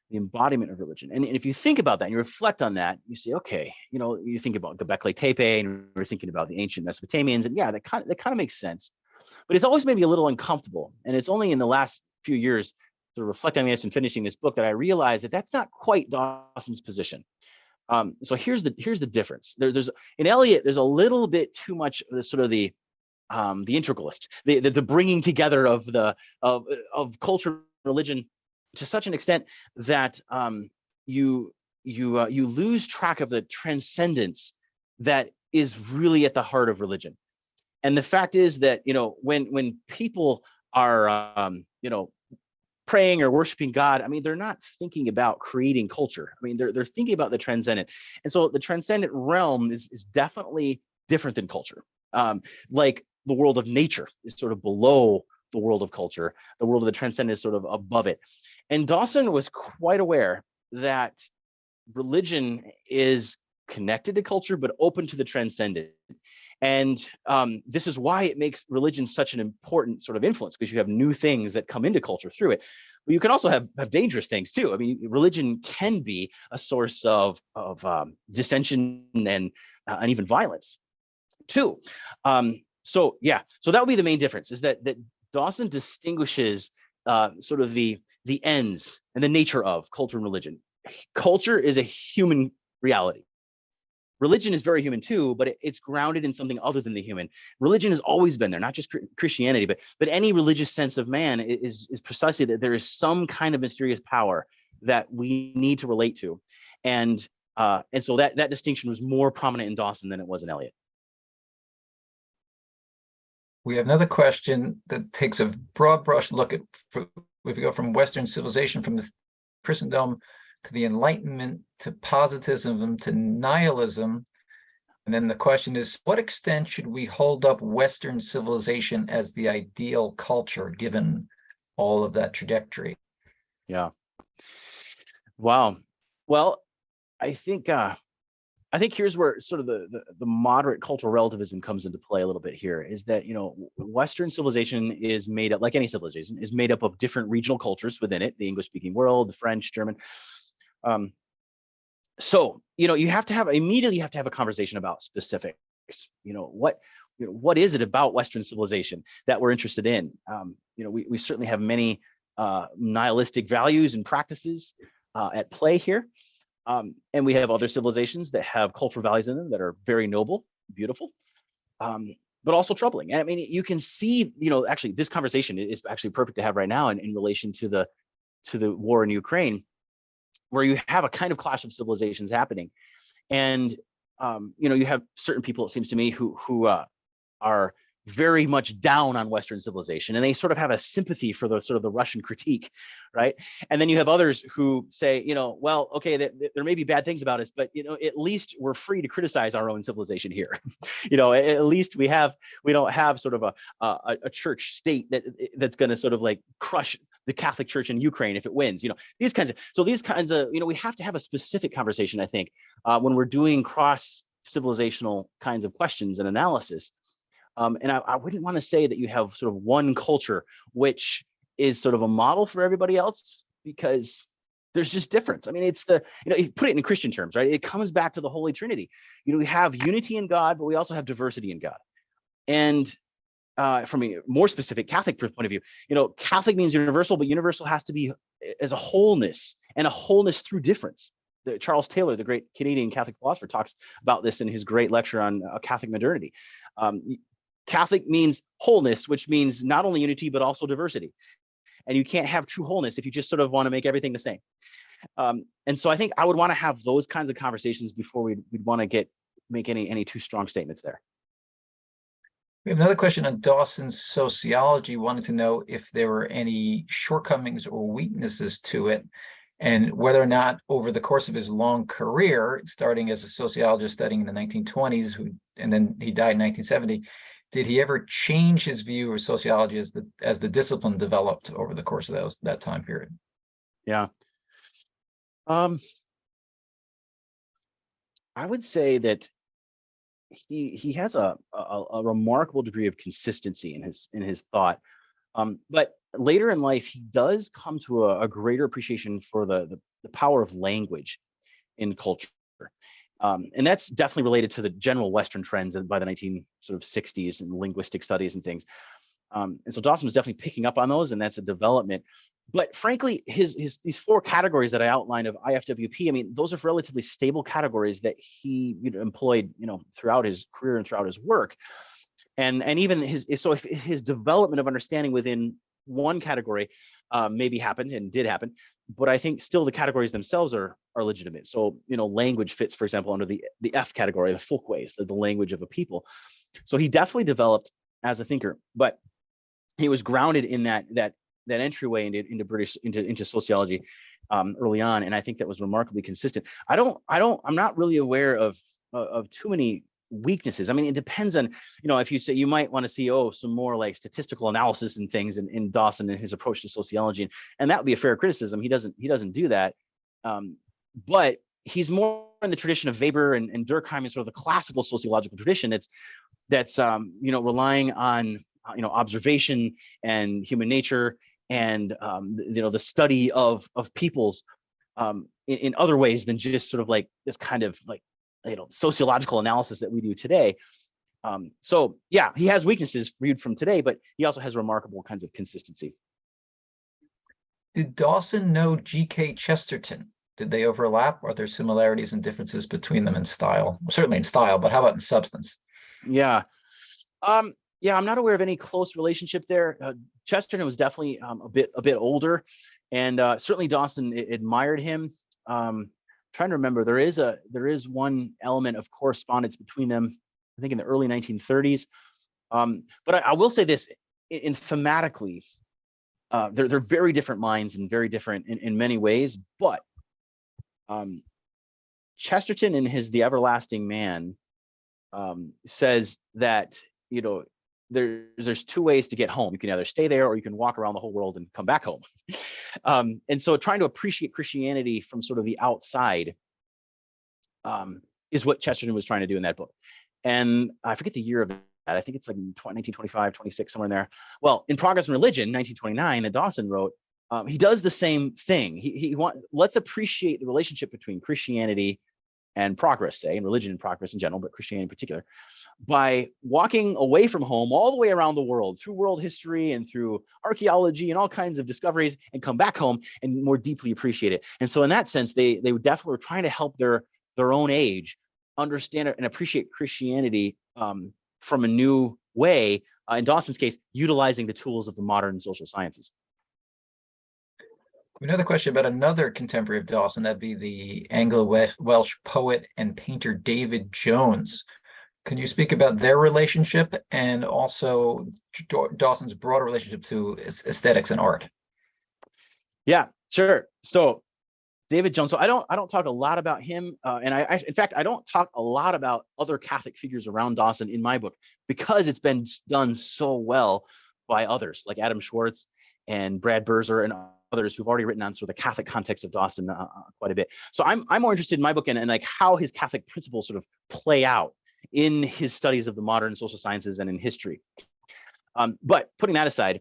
The embodiment of religion. And if you think about that and you reflect on that, you say, okay, you think about Göbekli Tepe and we're thinking about the ancient Mesopotamians, and that kind of makes sense. But it's always made me a little uncomfortable. And it's only in the last few years, sort of reflecting on this and finishing this book, that I realized that that's not quite Dawson's position. So here's the difference. There's in Eliot, there's a little bit too much the integralist, the bringing together of culture, and religion, to such an extent that you lose track of the transcendence that is really at the heart of religion. And the fact is that when people are praying or worshiping God, I mean, they're not thinking about creating culture. I mean, they're thinking about the transcendent. And so the transcendent realm is definitely different than culture. Like the world of nature is sort of below the world of culture. The world of the transcendent is sort of above it. And Dawson was quite aware that religion is connected to culture, but open to the transcendent. And this is why it makes religion such an important sort of influence, because you have new things that come into culture through it. But you can also have dangerous things too. I mean, religion can be a source of dissension and even violence too. So that would be the main difference, is that Dawson distinguishes sort of the ends and the nature of culture and religion. Culture is a human reality. Religion is very human too, but it's grounded in something other than the human. Religion has always been there, not just Christianity, but any religious sense of man is precisely that there is some kind of mysterious power that we need to relate to. And so that distinction was more prominent in Dawson than it was in Eliot. We have another question that takes a broad brush look at, we go from Western civilization, from the Christendom to the Enlightenment, to positivism, to nihilism. And then the question is, what extent should we hold up Western civilization as the ideal culture, given all of that trajectory? Yeah. Wow. Well, I think here's where sort of the moderate cultural relativism comes into play a little bit here, is that, Western civilization is made up, like any civilization, is made up of different regional cultures within it, the English-speaking world, the French, German. So, you have to have a conversation about specifics. What is it about Western civilization that we're interested in? We certainly have many nihilistic values and practices at play here. And we have other civilizations that have cultural values in them that are very noble, beautiful, but also troubling. And I mean, you can see, actually this conversation is actually perfect to have right now in relation to the war in Ukraine, where you have a kind of clash of civilizations happening. And, you have certain people, it seems to me, who are very much down on Western civilization, and they sort of have a sympathy for the sort of the Russian critique, right? And then you have others who say, well, okay, there may be bad things about us, but at least we're free to criticize our own civilization here. At least we don't have sort of a church state that's going to sort of like crush the Catholic Church in Ukraine if it wins. These kinds of we have to have a specific conversation, I think, when we're doing cross civilizational kinds of questions and analysis. And I wouldn't want to say that you have sort of one culture which is sort of a model for everybody else, because there's just difference. I mean, it's you put it in Christian terms, right? It comes back to the Holy Trinity. We have unity in God, but we also have diversity in God. And from a more specific Catholic point of view, Catholic means universal, but universal has to be as a wholeness, and a wholeness through difference. Charles Taylor, the great Canadian Catholic philosopher, talks about this in his great lecture on Catholic modernity. Catholic means wholeness, which means not only unity, but also diversity. And you can't have true wholeness if you just sort of want to make everything the same. And so I think I would want to have those kinds of conversations before we'd want to make any too strong statements there. We have another question on Dawson's sociology, wanting to know if there were any shortcomings or weaknesses to it, and whether or not over the course of his long career, starting as a sociologist studying in the 1920s, and then he died in 1970, did he ever change his view of sociology as the discipline developed over the course of that time period? Yeah. I would say that he has a remarkable degree of consistency in his thought. But later in life, he does come to a greater appreciation for the power of language in culture. And that's definitely related to the general Western trends by the 1960s and linguistic studies and things. And so Dawson was definitely picking up on those, and that's a development. But frankly, these four categories that I outlined of IFWP, I mean, those are relatively stable categories that he employed, throughout his career and throughout his work. And even if his development of understanding within one category maybe happened and did happen, but I think still the categories themselves are legitimate. So, language fits, for example, under the F category, the folkways, the language of a people. So he definitely developed as a thinker, but he was grounded in that entryway into sociology early on, and I think that was remarkably consistent. I'm not really aware of too many weaknesses. I mean, it depends on, if you say, you might want to see, some more like statistical analysis and things in Dawson and his approach to sociology, and that would be a fair criticism. He doesn't do that, but he's more in the tradition of Weber and Durkheim, and sort of the classical sociological tradition that's relying on observation and human nature, and the study of peoples in other ways than just sort of like this kind of like sociological analysis that we do today. So yeah, he has weaknesses viewed from today, but he also has remarkable kinds of consistency. Did Dawson know G.K. Chesterton? Did they overlap? Are there similarities and differences between them in style? Well, certainly in style, but how about in substance? Yeah. I'm not aware of any close relationship there. Chesterton was definitely a bit older, and certainly Dawson admired him. Trying to remember, there is one element of correspondence between them, I think in the early 1930s. But I will say this, in thematically, they're very different minds and very different in many ways. But Chesterton, in his The Everlasting Man, says that there's two ways to get home. You can either stay there or you can walk around the whole world and come back home. And so trying to appreciate Christianity from sort of the outside is what Chesterton was trying to do in that book. And I forget the year of that. I think it's like 1925, 26, somewhere in there. Well, in Progress and Religion, 1929, that Dawson wrote, he does the same thing. Let's appreciate the relationship between Christianity and progress, say, and religion and progress in general, but Christianity in particular, by walking away from home all the way around the world through world history and through archaeology and all kinds of discoveries, and come back home and more deeply appreciate it. And so in that sense, they definitely were trying to help their own age understand and appreciate Christianity from a new way, in Dawson's case, utilizing the tools of the modern social sciences. Another question about another contemporary of Dawson, that'd be the Anglo-Welsh poet and painter David Jones. Can you speak about their relationship and also Dawson's broader relationship to aesthetics and art? Yeah, sure. So David Jones. So I don't talk a lot about him, and in fact I don't talk a lot about other Catholic figures around Dawson in my book, because it's been done so well by others like Adam Schwartz and Brad Berzer and others who've already written on sort of the Catholic context of Dawson quite a bit. So I'm more interested in my book and like how his Catholic principles sort of play out in his studies of the modern social sciences and in history. But putting that aside,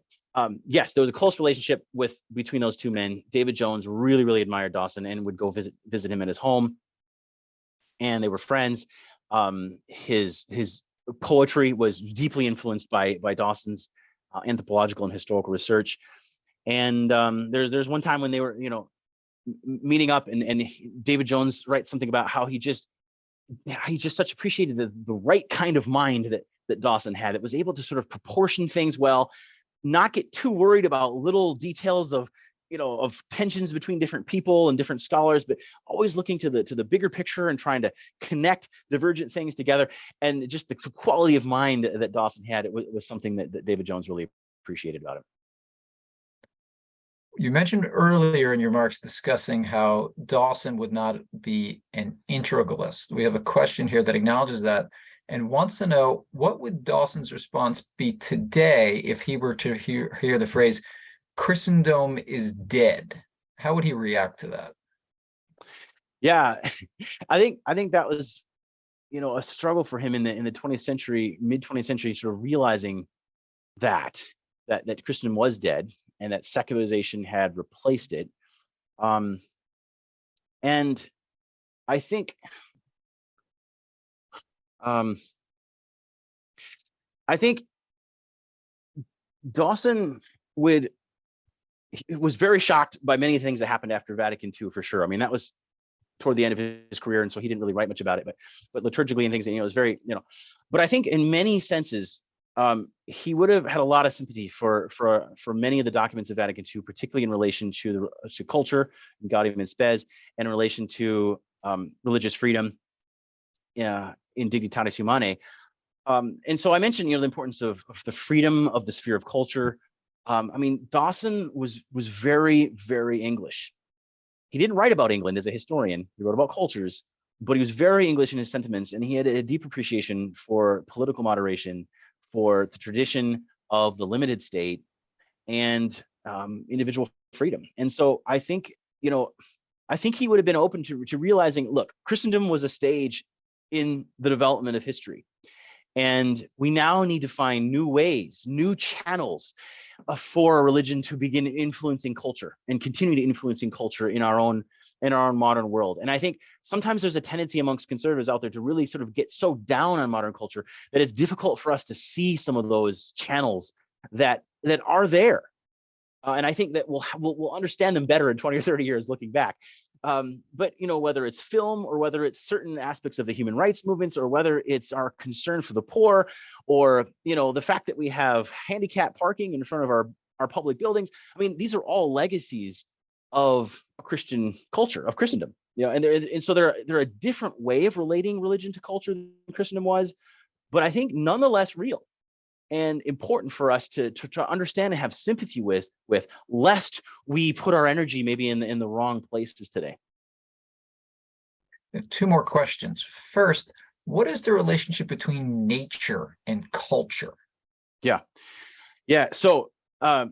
yes, there was a close relationship between those two men. David Jones really admired Dawson and would go visit him at his home, and they were friends. His poetry was deeply influenced by Dawson's anthropological and historical research. And there's one time when they were meeting up, and David Jones writes something about how he just such appreciated the right kind of mind that Dawson had. It was able to sort of proportion things well, not get too worried about little details of tensions between different people and different scholars, but always looking to the bigger picture and trying to connect divergent things together. And just the quality of mind that Dawson had, it was something that David Jones really appreciated about him. You mentioned earlier in your remarks discussing how Dawson would not be an integralist. We have a question here that acknowledges that and wants to know, what would Dawson's response be today if he were to hear the phrase, Christendom is dead? How would he react to that? Yeah, I think that was, a struggle for him in the 20th century, mid 20th century, sort of realizing that Christendom was dead and that secularization had replaced it. And I think Dawson was very shocked by many things that happened after Vatican II, for sure. I mean, that was toward the end of his career, and so he didn't really write much about it. But liturgically and things, it was very, But I think in many senses, he would have had a lot of sympathy for many of the documents of Vatican II, particularly in relation to culture, and Gaudium et Spes, and in relation to religious freedom, in Dignitatis Humanae. And so I mentioned, the importance of the freedom of the sphere of culture. I mean, Dawson was very, very English. He didn't write about England as a historian. He wrote about cultures, but he was very English in his sentiments, and he had a deep appreciation for political moderation, for the tradition of the limited state, and individual freedom. And so I think, I think he would have been open to realizing, look, Christendom was a stage in the development of history. And we now need to find new ways, new channels for a religion to begin influencing culture and continue to influencing culture in our own modern world. And I think sometimes there's a tendency amongst conservatives out there to really sort of get so down on modern culture that it's difficult for us to see some of those channels that are there. And I think that we'll understand them better in 20 or 30 years looking back. But whether it's film, or whether it's certain aspects of the human rights movements, or whether it's our concern for the poor, or the fact that we have handicap parking in front of our public buildings. I mean, these are all legacies of a Christian culture, of Christendom. And so they're a different way of relating religion to culture than Christendom was, but I think nonetheless real and important for us to understand and have sympathy with, lest we put our energy maybe in the wrong places today. I have two more questions. First, what is the relationship between nature and culture? Yeah. So the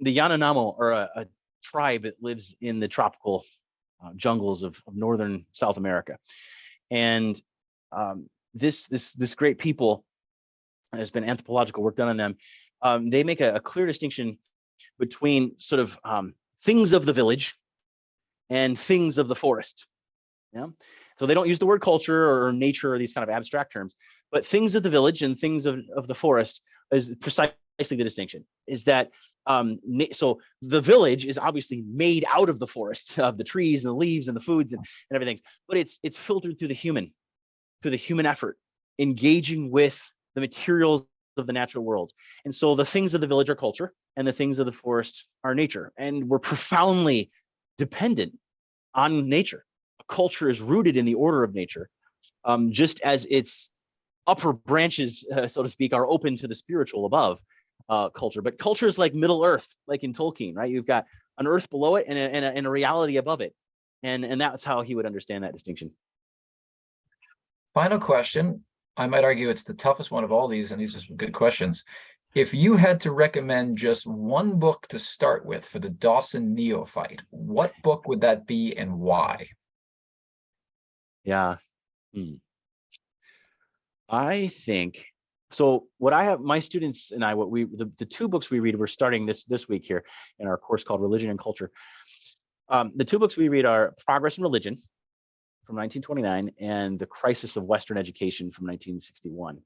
Yanomamo are a tribe that lives in the tropical jungles of northern South America, and this great people. There's been anthropological work done on them. They make a clear distinction between sort of things of the village and things of the forest. Yeah. So they don't use the word culture or nature or these kind of abstract terms, but things of the village and things of the forest is precisely the distinction. Is that so the village is obviously made out of the forest, of the trees and the leaves and the foods and everything, but it's filtered through the human effort, engaging with the materials of the natural world. And so the things of the village are culture, and the things of the forest are nature. And we're profoundly dependent on nature. Culture is rooted in the order of nature, just as its upper branches, so to speak, are open to the spiritual above culture. But culture is like Middle Earth, like in Tolkien, right? You've got an earth below it and a reality above it. And that's how he would understand that distinction. Final question. I might argue it's the toughest one of all these, and these are some good questions. If you had to recommend just one book to start with for the Dawson neophyte, what book would that be and why? Yeah. I think so. What I have, my students and I, the two books we read, we're starting this week here in our course called Religion and Culture. The two books we read are Progress in Religion from 1929 and The Crisis of Western Education from 1961.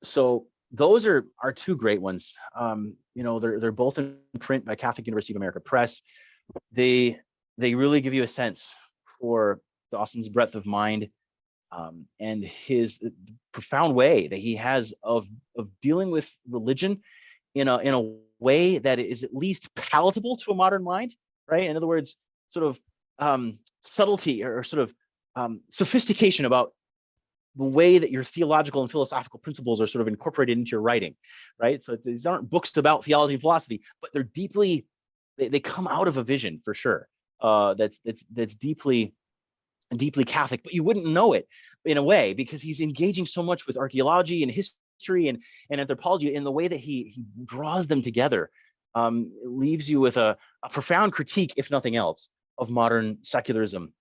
So those are two great ones. They're both in print by Catholic University of America Press. They really give you a sense for Dawson's breadth of mind, and his profound way that he has of dealing with religion in a way that is at least palatable to a modern mind, right? In other words, sort of subtlety or sort of sophistication about the way that your theological and philosophical principles are sort of incorporated into your writing, right? So these aren't books about theology and philosophy, but they're deeply, they come out of a vision for sure. That's deeply Catholic, but you wouldn't know it in a way because he's engaging so much with archaeology and history and anthropology in the way that he draws them together. It leaves you with a profound critique, if nothing else, of modern secularism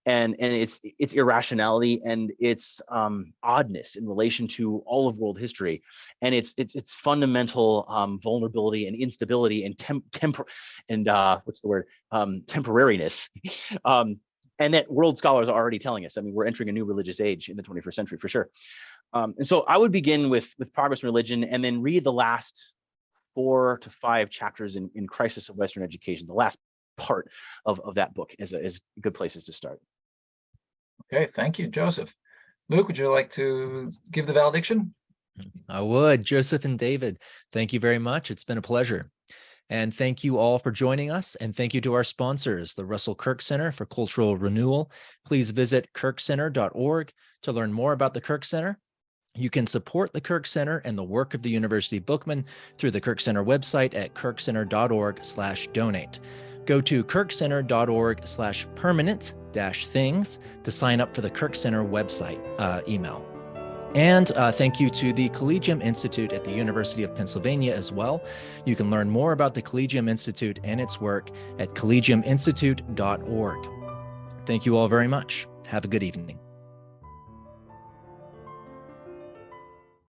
and its irrationality and its oddness in relation to all of world history, and its fundamental vulnerability and instability and temporariness. And that world scholars are already telling us. I mean, we're entering a new religious age in the 21st century for sure. And so I would begin with Progress in Religion and then read the last 4 to 5 chapters in Crisis of Western Education, the last part of that book is good places to start. Okay, thank you, Joseph. Luke, would you like to give the valediction? I would. Joseph and David, thank you very much. It's been a pleasure. And thank you all for joining us. And thank you to our sponsors, the Russell Kirk Center for Cultural Renewal. Please visit kirkcenter.org to learn more about the Kirk Center. You can support the Kirk Center and the work of the University Bookman through the Kirk Center website at kirkcenter.org/donate. Go to kirkcenter.org/permanent things to sign up for the Kirk Center website email. And thank you to the Collegium Institute at the University of Pennsylvania as well. You can learn more about the Collegium Institute and its work at collegiuminstitute.org. Thank you all very much. Have a good evening.